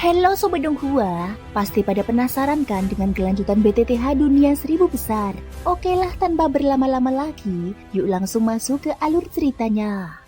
Halo Sobat Donghua, pasti pada penasaran kan dengan kelanjutan BTTH Dunia 1000 Besar? Oke lah, tanpa berlama-lama lagi, yuk langsung masuk ke alur ceritanya.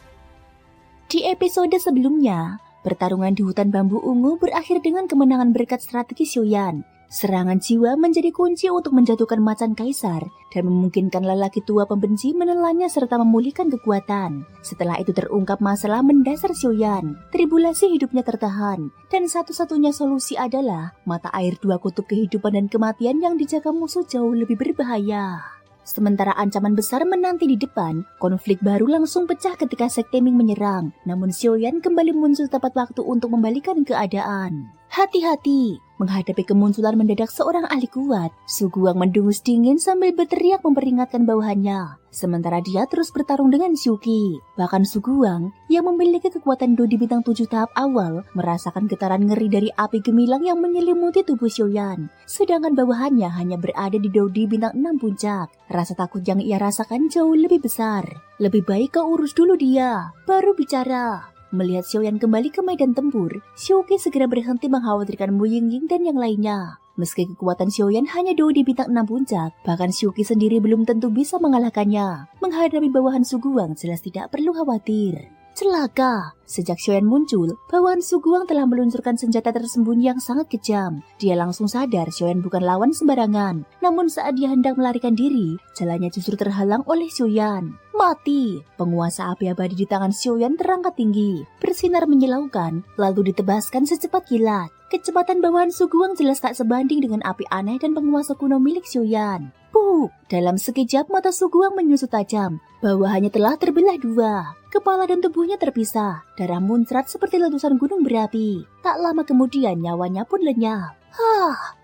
Di episode sebelumnya, pertarungan di hutan bambu ungu berakhir dengan kemenangan berkat strategi Xiaoyan. Serangan jiwa menjadi kunci untuk menjatuhkan macan kaisar dan memungkinkan lelaki tua pembenci menelannya serta memulihkan kekuatan. Setelah itu terungkap masalah mendasar Xiaoyan, tribulasi hidupnya tertahan, dan satu-satunya solusi adalah mata air dua kutub kehidupan dan kematian yang dijaga musuh jauh lebih berbahaya. Sementara ancaman besar menanti di depan, konflik baru langsung pecah ketika sekte Ming menyerang. Namun Xiaoyan kembali muncul tepat waktu untuk membalikan keadaan. Hati-hati, menghadapi kemunculan mendadak seorang ahli kuat, Su Guang mendengus dingin sambil berteriak memperingatkan bawahannya. Sementara dia terus bertarung dengan Xiu Qi. Bahkan Su Guang yang memiliki kekuatan Do di bintang 7 tahap awal merasakan getaran ngeri dari api gemilang yang menyelimuti tubuh Xiaoyan. Sedangkan bawahannya hanya berada di Do di bintang 6 puncak. Rasa takut yang ia rasakan jauh lebih besar. Lebih baik kau urus dulu dia, baru bicara. Melihat Xiaoyan kembali ke medan tempur, Xiu Qi segera berhenti mengkhawatirkan Mu Yingying dan yang lainnya. Meski kekuatan Xiaoyan hanya Do di bintang 6 puncak, bahkan Xiu Qi sendiri belum tentu bisa mengalahkannya. Menghadapi bawahan Su Guang jelas tidak perlu khawatir. Celaka! Sejak Xiaoyan muncul, bawahan Su Guang telah meluncurkan senjata tersembunyi yang sangat kejam. Dia langsung sadar Xiaoyan bukan lawan sembarangan. Namun saat dia hendak melarikan diri, jalannya justru terhalang oleh Xiaoyan. Mati! Penguasa api abadi di tangan Xiaoyan terangkat tinggi, bersinar menyilaukan, lalu ditebaskan secepat kilat. Kecepatan bawahan Su Guang jelas tak sebanding dengan api aneh dan penguasa kuno milik Xiaoyan. Puk! Dalam sekejap mata Su Guang menyusut tajam. Bawahannya telah terbelah dua. Kepala dan tubuhnya terpisah. Darah muncrat seperti letusan gunung berapi. Tak lama kemudian nyawanya pun lenyap.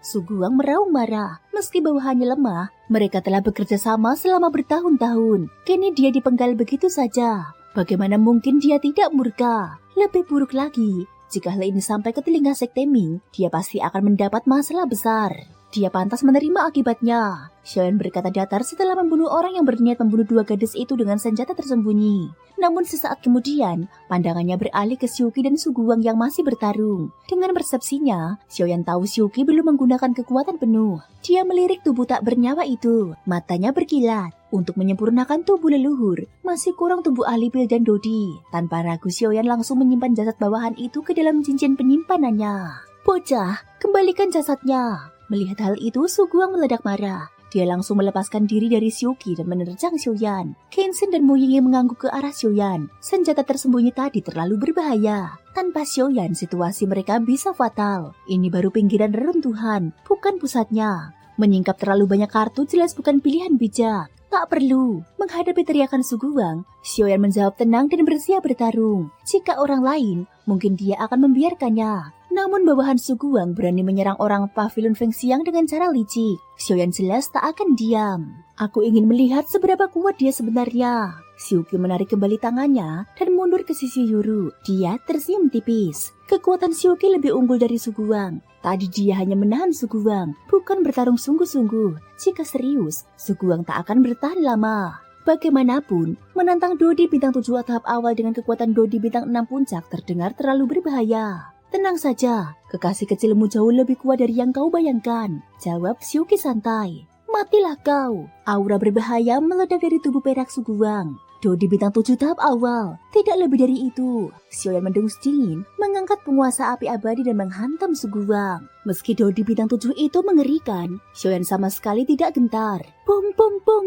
Su Guang meraung marah. Meski bawahannya lemah, mereka telah bekerja sama selama bertahun-tahun. Kini dia dipenggal begitu saja. Bagaimana mungkin dia tidak murka? Lebih buruk lagi, jika hal ini sampai ke telinga sekte Ming, dia pasti akan mendapat masalah besar. Dia pantas menerima akibatnya. Xiaoyan berkata datar setelah membunuh orang yang berniat membunuh dua gadis itu dengan senjata tersembunyi. Namun sesaat kemudian, pandangannya beralih ke Xiu Qi dan Su Guang yang masih bertarung. Dengan persepsinya, Xiaoyan tahu Xiu Qi belum menggunakan kekuatan penuh. Dia melirik tubuh tak bernyawa itu. Matanya berkilat. Untuk menyempurnakan tubuh leluhur, masih kurang tubuh ahli pil dan dodi. Tanpa ragu, Xiaoyan langsung menyimpan jasad bawahan itu ke dalam cincin penyimpanannya. Bocah, kembalikan jasadnya. Melihat hal itu, Su Guang meledak marah. Dia langsung melepaskan diri dari Xiu Qi dan menerjang Xiaoyan. Kenshin dan Mu Yingying mengangguk ke arah Xiaoyan. Senjata tersembunyi tadi terlalu berbahaya. Tanpa Xiaoyan, situasi mereka bisa fatal. Ini baru pinggiran reruntuhan, bukan pusatnya. Menyingkap terlalu banyak kartu jelas bukan pilihan bijak. Tak perlu. Menghadapi teriakan Su Guang, Xiaoyan menjawab tenang dan bersiap bertarung. Jika orang lain, mungkin dia akan membiarkannya. Namun bawahan Su Guang berani menyerang orang pavilion Fengxiang dengan cara licik. Xiaoyan jelas tak akan diam. Aku ingin melihat seberapa kuat dia sebenarnya. Xiu Qi menarik kembali tangannya dan mundur ke sisi Yuru. Dia tersenyum tipis. Kekuatan Xiu Qi lebih unggul dari Su Guang. Tadi dia hanya menahan Su Guang, bukan bertarung sungguh-sungguh. Jika serius, Su Guang tak akan bertahan lama. Bagaimanapun, menantang Do di bintang 7 tahap awal dengan kekuatan Do di bintang 6 puncak terdengar terlalu berbahaya. Tenang saja, kekasih kecilmu jauh lebih kuat dari yang kau bayangkan, jawab Xiu Qi santai. Matilah kau. Aura berbahaya meledak dari tubuh perak Su Guang. Do di bintang 7 tahap awal, tidak lebih dari itu. Xiaoyan mendengus dingin, mengangkat penguasa api abadi dan menghantam Su Guang. Meski Do di bintang 7 itu mengerikan, Xiaoyan sama sekali tidak gentar. Bum bum bum.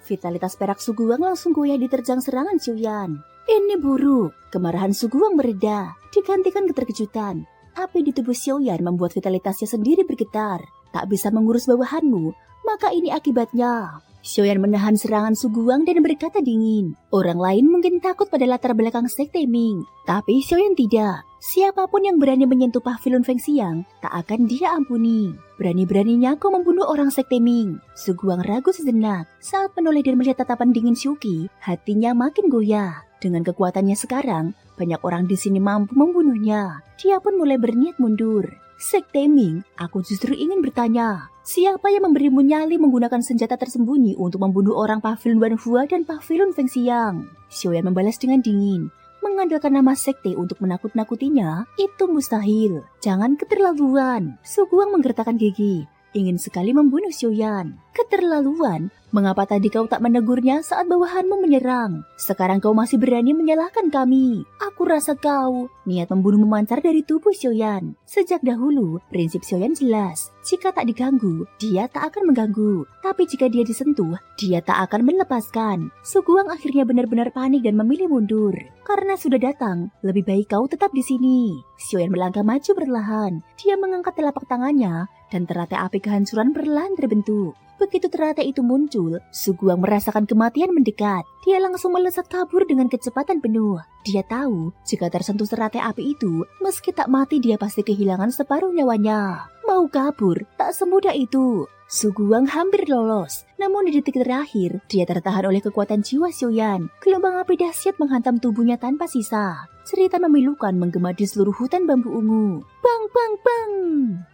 Vitalitas perak Su Guang langsung goyah diterjang serangan Xiaoyan. Ini buruk. Kemarahan Su Guang mereda, digantikan keterkejutan. Api di tubuh Xiaoyan membuat vitalitasnya sendiri bergetar. Tak bisa mengurus bawahanmu, maka ini akibatnya. Xiaoyan menahan serangan Su Guang dan berkata dingin. Orang lain mungkin takut pada latar belakang sekte Ming, tapi Xiaoyan tidak. Siapapun yang berani menyentuh pavilion Fengxiang, tak akan dia ampuni. Berani-beraninya kau membunuh orang sekte Ming. Su Guang ragu sejenak. Saat menoleh dan melihat tatapan dingin Xiu Qi, hatinya makin goyah. Dengan kekuatannya sekarang, banyak orang di sini mampu membunuhnya. Dia pun mulai berniat mundur. Sekte Ming, aku justru ingin bertanya. Siapa yang memberimu nyali menggunakan senjata tersembunyi untuk membunuh orang pavilion Wanhua dan pavilion Fengxiang? Xiaoyan membalas dengan dingin. Mengandalkan nama sekte untuk menakut-nakutinya, itu mustahil. Jangan keterlaluan. Suguang menggertakkan gigi. Ingin sekali membunuh Xiaoyan. Keterlaluan? Mengapa tadi kau tak menegurnya saat bawahanmu menyerang? Sekarang kau masih berani menyalahkan kami. Aku rasa kau niat membunuh memancar dari tubuh Xiaoyan. Sejak dahulu, prinsip Xiaoyan jelas. Jika tak diganggu, dia tak akan mengganggu. Tapi jika dia disentuh, dia tak akan melepaskan. Suguang akhirnya benar-benar panik dan memilih mundur. Karena sudah datang, lebih baik kau tetap di sini. Xiaoyan melangkah maju perlahan. Dia mengangkat telapak tangannya dan teratai api kehancuran perlahan terbentuk. Begitu teratai itu muncul, Suguang merasakan kematian mendekat. Dia langsung melesat kabur dengan kecepatan penuh. Dia tahu, jika tersentuh teratai api itu, meski tak mati dia pasti kehilangan separuh nyawanya. Mau kabur, tak semudah itu. Suguang hampir lolos, namun di detik terakhir, dia tertahan oleh kekuatan jiwa Xiaoyan. Gelombang api dahsyat menghantam tubuhnya tanpa sisa. Cerita memilukan menggema di seluruh hutan bambu ungu. Bang, bang, bang!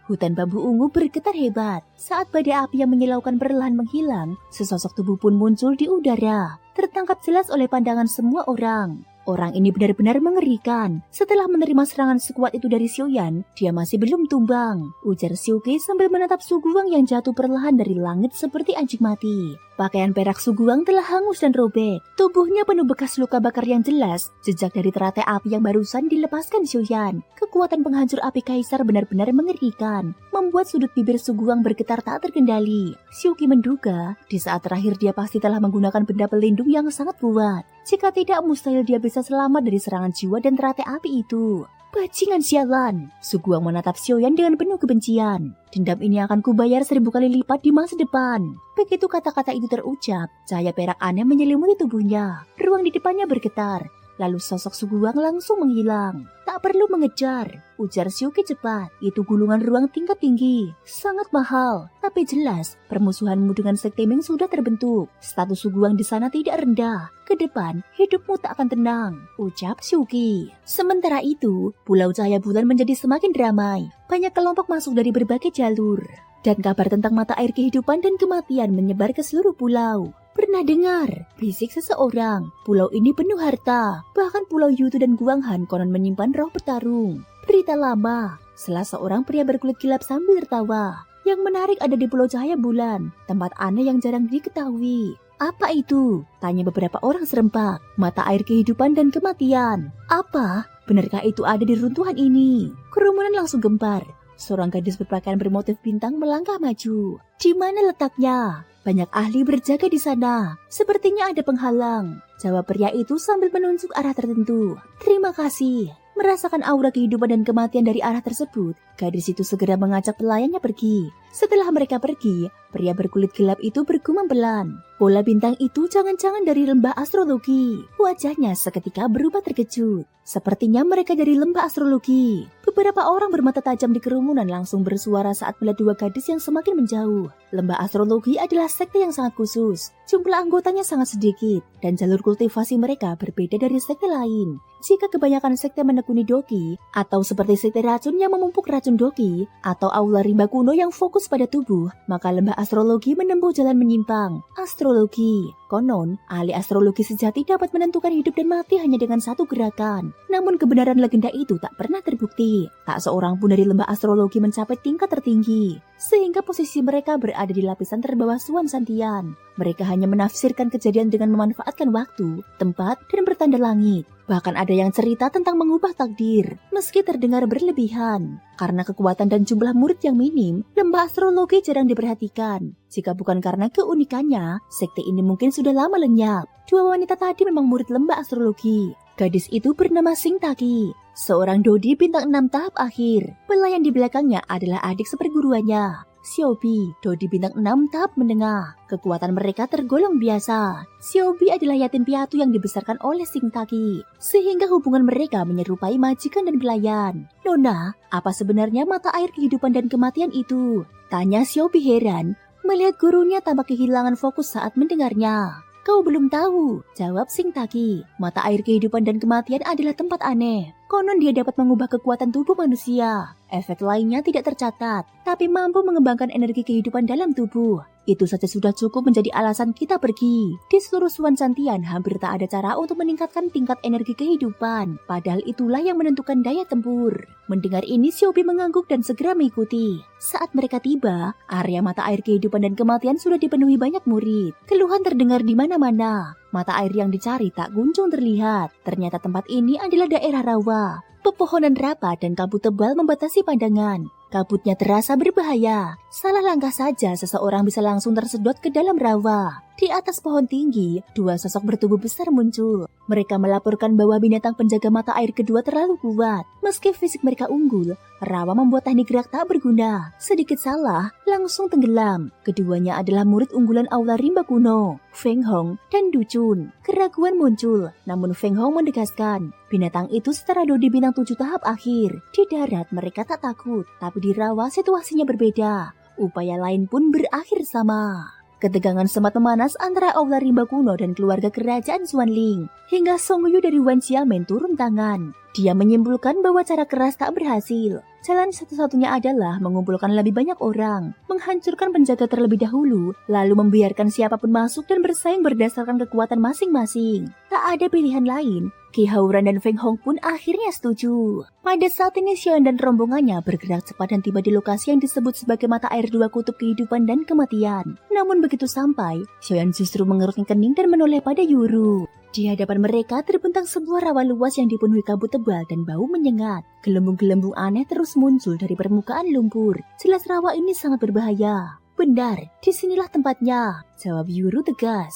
Hutan bambu ungu bergetar hebat. Saat badai api yang menyilaukan perlahan menghilang, sesosok tubuh pun muncul di udara. Tertangkap jelas oleh pandangan semua orang. Orang ini benar-benar mengerikan. Setelah menerima serangan sekuat itu dari Xiaoyan, dia masih belum tumbang, ujar Xiuqi sambil menatap Suguang yang jatuh perlahan dari langit seperti anjing mati. Pakaian perak Suguang telah hangus dan robek. Tubuhnya penuh bekas luka bakar yang jelas, jejak dari teratai api yang barusan dilepaskan Xiaoyan. Kekuatan penghancur api kaisar benar-benar mengerikan, membuat sudut bibir Suguang bergetar tak terkendali. Xiuqi menduga, di saat terakhir dia pasti telah menggunakan benda pelindung yang sangat kuat. Jika tidak, mustahil dia bisa selamat dari serangan jiwa dan teratai api itu. Bajingan sialan. Suguang menatap Xiaoyan dengan penuh kebencian. Dendam ini akan kubayar 1000 kali lipat di masa depan. Begitu kata-kata itu terucap, cahaya perak aneh menyelimuti tubuhnya. Ruang di depannya bergetar. Lalu sosok Suguang langsung menghilang. Tak perlu mengejar, ujar Xiuqi cepat. Itu gulungan ruang tingkat tinggi, sangat mahal. Tapi jelas, permusuhanmu dengan sekte Ming sudah terbentuk. Status Suguang di sana tidak rendah. Ke depan, hidupmu tak akan tenang, ucap Xiuqi. Sementara itu, Pulau Cahaya Bulan menjadi semakin ramai. Banyak kelompok masuk dari berbagai jalur. Dan kabar tentang mata air kehidupan dan kematian menyebar ke seluruh pulau. Pernah dengar, bisik seseorang, pulau ini penuh harta. Bahkan pulau Yutu dan Guanghan konon menyimpan roh petarung. Berita lama, salah seorang pria berkulit gelap sambil tertawa. Yang menarik ada di Pulau Cahaya Bulan, tempat aneh yang jarang diketahui. Apa itu? Tanya beberapa orang serempak. Mata air kehidupan dan kematian. Apa? Benarkah itu ada di runtuhan ini? Kerumunan langsung gempar. Seorang gadis berpakaian bermotif bintang melangkah maju. Di mana letaknya? Banyak ahli berjaga di sana. Sepertinya ada penghalang, jawab pria itu sambil menunjuk arah tertentu. Terima kasih. Merasakan aura kehidupan dan kematian dari arah tersebut, gadis itu segera mengajak pelayannya pergi. Setelah mereka pergi, pria berkulit gelap itu bergumam pelan. Bola bintang itu jangan-jangan dari lembah astrologi. Wajahnya seketika berubah terkejut. Sepertinya mereka dari lembah astrologi. Beberapa orang bermata tajam di kerumunan langsung bersuara saat melihat dua gadis yang semakin menjauh. Lembah astrologi adalah sekte yang sangat khusus. Jumlah anggotanya sangat sedikit, dan jalur kultivasi mereka berbeda dari sekte lain. Jika kebanyakan sekte menekuni doki, atau seperti sekte racun yang memumpuk racun doki, atau aula rimba kuno yang fokus pada tubuh, maka lembah astrologi menempuh jalan menyimpang. Astrologi. Konon, ahli astrologi sejati dapat menentukan hidup dan mati hanya dengan satu gerakan. Namun kebenaran legenda itu tak pernah terbukti. Tak seorang pun dari lembah astrologi mencapai tingkat tertinggi, sehingga posisi mereka berada di lapisan terbawah Suan Santian. Mereka hanya menafsirkan kejadian dengan memanfaatkan waktu, tempat, dan bertanda langit. Bahkan ada yang cerita tentang mengubah takdir, meski terdengar berlebihan. Karena kekuatan dan jumlah murid yang minim, lembah astrologi jarang diperhatikan. Jika bukan karena keunikannya, sekte ini mungkin sudah lama lenyap. Dua wanita tadi memang murid lembah astrologi. Gadis itu bernama Sing Taki, seorang Dodi bintang 6 tahap akhir. Pelayan di belakangnya adalah adik seperguruannya, Xiaobi, Dodi bintang 6 tahap menengah. Kekuatan mereka tergolong biasa. Xiaobi adalah yatim piatu yang dibesarkan oleh Sing Taki, sehingga hubungan mereka menyerupai majikan dan pelayan. Nona, apa sebenarnya mata air kehidupan dan kematian itu? Tanya Xiaobi heran, melihat gurunya tampak kehilangan fokus saat mendengarnya. Kau belum tahu, jawab Sing Taki. Mata air kehidupan dan kematian adalah tempat aneh. Konon dia dapat mengubah kekuatan tubuh manusia. Efek lainnya tidak tercatat, tapi mampu mengembangkan energi kehidupan dalam tubuh. Itu saja sudah cukup menjadi alasan kita pergi. Di seluruh Suan Santian hampir tak ada cara untuk meningkatkan tingkat energi kehidupan. Padahal itulah yang menentukan daya tempur. Mendengar ini, Xiaobi mengangguk dan segera mengikuti. Saat mereka tiba, area mata air kehidupan dan kematian sudah dipenuhi banyak murid. Keluhan terdengar di mana-mana. Mata air yang dicari tak kunjung terlihat. Ternyata tempat ini adalah daerah rawa. Pepohonan rapat dan kabut tebal membatasi pandangan. Kabutnya terasa berbahaya. Salah langkah saja seseorang bisa langsung tersedot ke dalam rawa. Di atas pohon tinggi, dua sosok bertubuh besar muncul. Mereka melaporkan bahwa binatang penjaga mata air kedua terlalu kuat. Meski fisik mereka unggul, rawa membuat teknik gerak tak berguna. Sedikit salah, langsung tenggelam. Keduanya adalah murid unggulan Aula Rimba Kuno, Feng Hong dan Du Chun. Keraguan muncul, namun Feng Hong menegaskan, binatang itu setara Dodi bintang 7 tahap akhir. Di darat mereka tak takut, tapi di rawa situasinya berbeda. Upaya lain pun berakhir sama. Ketegangan sempat memanas antara Aula Rimba Kuno dan keluarga kerajaan Xuanling. Hingga Song Yu dari Wan Xiamen turun tangan. Dia menyimpulkan bahwa cara keras tak berhasil. Jalan satu-satunya adalah mengumpulkan lebih banyak orang, menghancurkan penjaga terlebih dahulu, lalu membiarkan siapapun masuk dan bersaing berdasarkan kekuatan masing-masing. Tak ada pilihan lain. Qi Haoran dan Feng Hong pun akhirnya setuju. Pada saat ini Xiaoyan dan rombongannya bergerak cepat dan tiba di lokasi yang disebut sebagai mata air dua kutub kehidupan dan kematian. Namun begitu sampai, Xiaoyan justru mengerutkan kening dan menoleh pada Yuru. Di hadapan mereka terbentang sebuah rawa luas yang dipenuhi kabut tebal dan bau menyengat. Gelembung-gelembung aneh terus muncul dari permukaan lumpur. Jelas rawa ini sangat berbahaya. Benar, disinilah tempatnya, jawab Yuru tegas.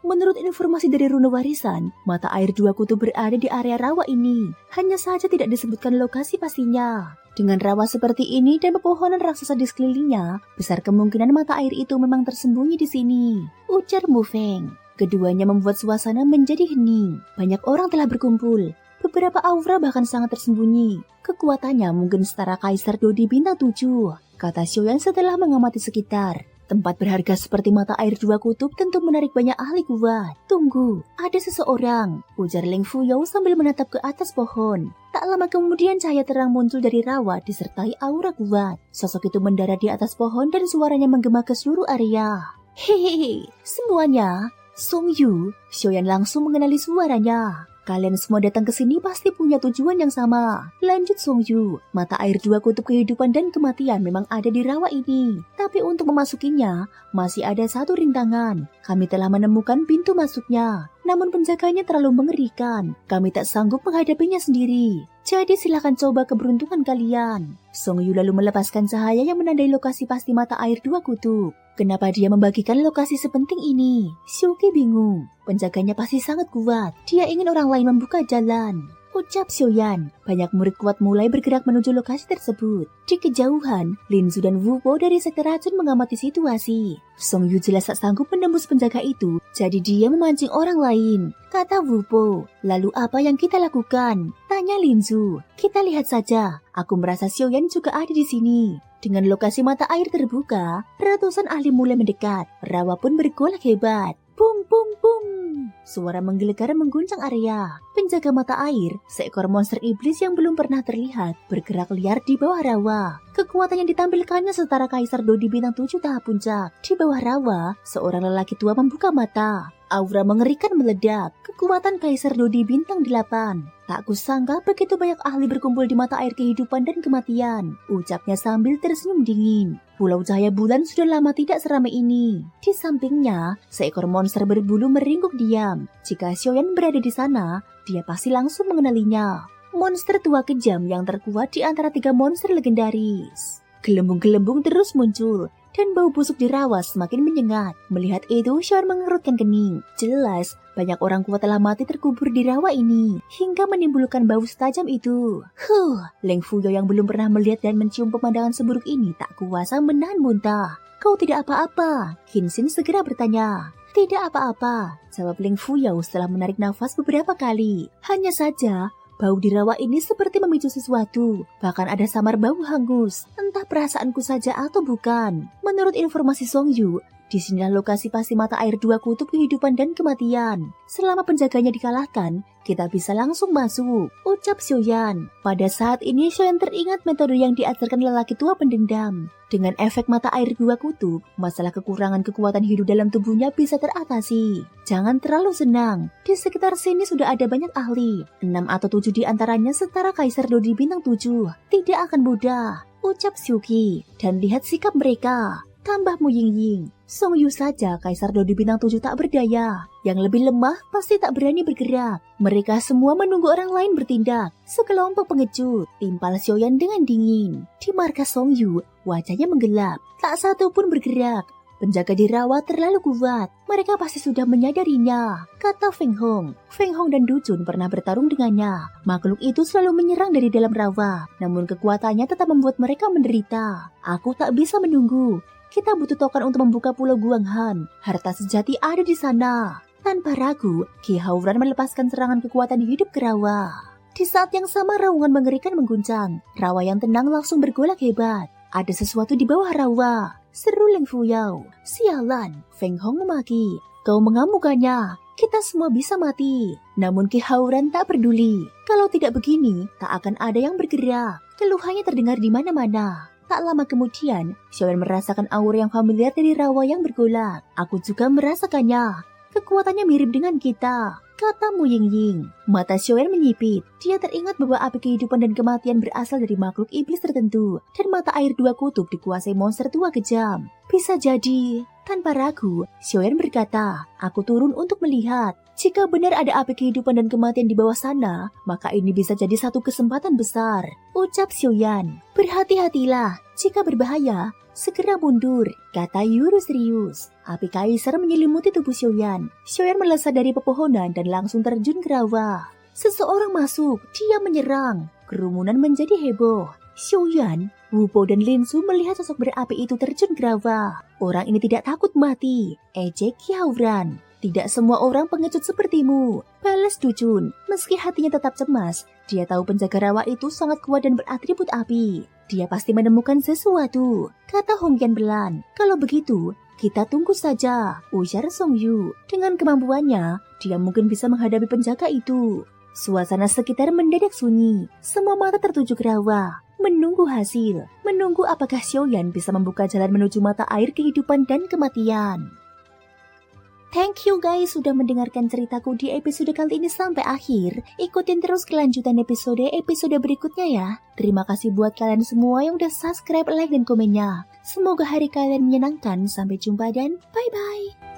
Menurut informasi dari rune warisan, mata air dua kutub berada di area rawa ini. Hanya saja tidak disebutkan lokasi pastinya. Dengan rawa seperti ini dan pepohonan raksasa di sekelilingnya, besar kemungkinan mata air itu memang tersembunyi di sini, ujar Mu Feng. Keduanya membuat suasana menjadi hening. Banyak orang telah berkumpul. Beberapa aura bahkan sangat tersembunyi. Kekuatannya mungkin setara Kaisar Dodi bintang 7, kata Xiaoyan setelah mengamati sekitar. Tempat berharga seperti mata air dua kutub tentu menarik banyak ahli kuat. Tunggu, ada seseorang, ujar Leng Fuyou sambil menatap ke atas pohon. Tak lama kemudian cahaya terang muncul dari rawa disertai aura kuat. Sosok itu mendarat di atas pohon dan suaranya menggema ke seluruh area. Hehehe, semuanya. Song Yu, Xiaoyan langsung mengenali suaranya. Kalian semua datang ke sini pasti punya tujuan yang sama. Lanjut Song Yu, mata air dua kutub kehidupan dan kematian memang ada di rawa ini. Tapi untuk memasukinya, masih ada satu rintangan. Kami telah menemukan pintu masuknya. Namun penjaganya terlalu mengerikan. Kami tak sanggup menghadapinya sendiri. Jadi silakan coba keberuntungan kalian. Song Yu lalu melepaskan cahaya yang menandai lokasi pasti mata air dua kutub. Kenapa dia membagikan lokasi sepenting ini? Xiuqi bingung. Penjaganya pasti sangat kuat. Dia ingin orang lain membuka jalan. Ucap Xiaoyan. Banyak murid kuat mulai bergerak menuju lokasi tersebut. Di kejauhan, Lin Zu dan Wu Po dari sekte racun mengamati situasi. Song Yu jelas tak sanggup menembus penjaga itu, jadi dia memancing orang lain. Kata Wu Po. Lalu apa yang kita lakukan? Tanya Lin Zu. Kita lihat saja. Aku merasa Xiaoyan juga ada di sini. Dengan lokasi mata air terbuka, ratusan ahli mulai mendekat. Rawa pun bergolak hebat. Bung, bung, bung. Suara menggelegar mengguncang area. Penjaga mata air, seekor monster iblis yang belum pernah terlihat, bergerak liar di bawah rawa. Kekuatan yang ditampilkannya setara Kaisar Dodi bintang 7 tahap puncak. Di bawah rawa, seorang lelaki tua membuka mata. Aura mengerikan meledak. Kekuatan Kaisar Dodi bintang 8. Tak kusangka begitu banyak ahli berkumpul di mata air kehidupan dan kematian, ucapnya sambil tersenyum dingin. Pulau Cahaya Bulan sudah lama tidak seramai ini. Di sampingnya, seekor monster berbulu meringkuk diam. Jika Xiaoyan berada di sana, dia pasti langsung mengenalinya. Monster tua kejam yang terkuat di antara 3 monster legendaris. Gelembung-gelembung terus muncul, dan bau busuk di rawa semakin menyengat. Melihat itu, Xiaoyan mengerutkan kening. Jelas, banyak orang kuat telah mati terkubur di rawa ini, hingga menimbulkan bau setajam itu. Leng Fuyou yang belum pernah melihat dan mencium pemandangan seburuk ini tak kuasa menahan muntah. Kau tidak apa-apa? Qin Xin segera bertanya. Tidak apa-apa, jawab Leng Fuyou setelah menarik nafas beberapa kali. Hanya saja, bau di rawa ini seperti memicu sesuatu. Bahkan ada samar bau hangus. Entah perasaanku saja atau bukan. Menurut informasi Song Yu, Disinilah lokasi pasti mata air dua kutub kehidupan dan kematian. Selama penjaganya dikalahkan, kita bisa langsung masuk, ucap Xiaoyan. Pada saat ini Xiaoyan teringat metode yang diajarkan lelaki tua pendendam. Dengan efek mata air dua kutub, masalah kekurangan kekuatan hidup dalam tubuhnya bisa teratasi. Jangan terlalu senang, di sekitar sini sudah ada banyak ahli. 6 atau 7 di antaranya setara Kaisar Dodi bintang 7. Tidak akan mudah, ucap Xiuqi. Dan lihat sikap mereka. Tambah Mu Yingying, Song Yu saja Kaisar Dodi bintang 7 tak berdaya. Yang lebih lemah pasti tak berani bergerak. Mereka semua menunggu orang lain bertindak. Sekelompok pengecut timpal Xiaoyan dengan dingin. Di markas Song Yu, wajahnya menggelap. Tak satu pun bergerak. Penjaga di rawa terlalu kuat. Mereka pasti sudah menyadarinya, kata Feng Hong. Feng Hong dan Du Jun pernah bertarung dengannya. Makhluk itu selalu menyerang dari dalam rawa. Namun kekuatannya tetap membuat mereka menderita. Aku tak bisa menunggu. Kita butuh token untuk membuka Pulau Guanghan. Harta sejati ada di sana. Tanpa ragu, Qi Haoran melepaskan serangan kekuatan hidup ke rawa. Di saat yang sama raungan mengerikan mengguncang. Rawa yang tenang langsung bergolak hebat. Ada sesuatu di bawah rawa. Seru Leng Fuyao. Sialan, Feng Hong memaki. Kau mengamukannya. Kita semua bisa mati. Namun Qi Haoran tak peduli. Kalau tidak begini, tak akan ada yang bergerak. Keluhannya terdengar di mana-mana. Tak lama kemudian, Xiaoyan merasakan aura yang familiar dari rawa yang bergolak. Aku juga merasakannya. Kekuatannya mirip dengan kita, kata Mu Yingying. Mata Xiaoyan menyipit. Dia teringat bahwa api kehidupan dan kematian berasal dari makhluk iblis tertentu. Dan mata air dua kutub dikuasai monster tua kejam. Bisa jadi. Tanpa ragu, Xiaoyan berkata, aku turun untuk melihat. Jika benar ada api kehidupan dan kematian di bawah sana, maka ini bisa jadi satu kesempatan besar, ucap Xiaoyan. Berhati-hatilah, jika berbahaya, segera mundur, kata Yuru serius. Api kaisar menyelimuti tubuh Xiaoyan. Xiaoyan melesat dari pepohonan dan langsung terjun ke rawa. Seseorang masuk, dia menyerang. Kerumunan menjadi heboh. Xiaoyan, Wu Po dan Lin Su melihat sosok berapi itu terjun ke rawa. Orang ini tidak takut mati, ejek Qi Haoran. Tidak semua orang pengecut sepertimu, balas Du Jun. Meski hatinya tetap cemas, dia tahu penjaga rawa itu sangat kuat dan beratribut api. Dia pasti menemukan sesuatu, kata Hong Yan Belan. Kalau begitu, kita tunggu saja, ujar Song Yu. Dengan kemampuannya, dia mungkin bisa menghadapi penjaga itu. Suasana sekitar mendadak sunyi. Semua mata tertuju ke rawa, menunggu hasil. Menunggu apakah Xiaoyan bisa membuka jalan menuju mata air kehidupan dan kematian. Thank you guys sudah mendengarkan ceritaku di episode kali ini sampai akhir. Ikutin terus kelanjutan episode berikutnya ya. Terima kasih buat kalian semua yang udah subscribe, like, dan komennya. Semoga hari kalian menyenangkan. Sampai jumpa dan bye-bye.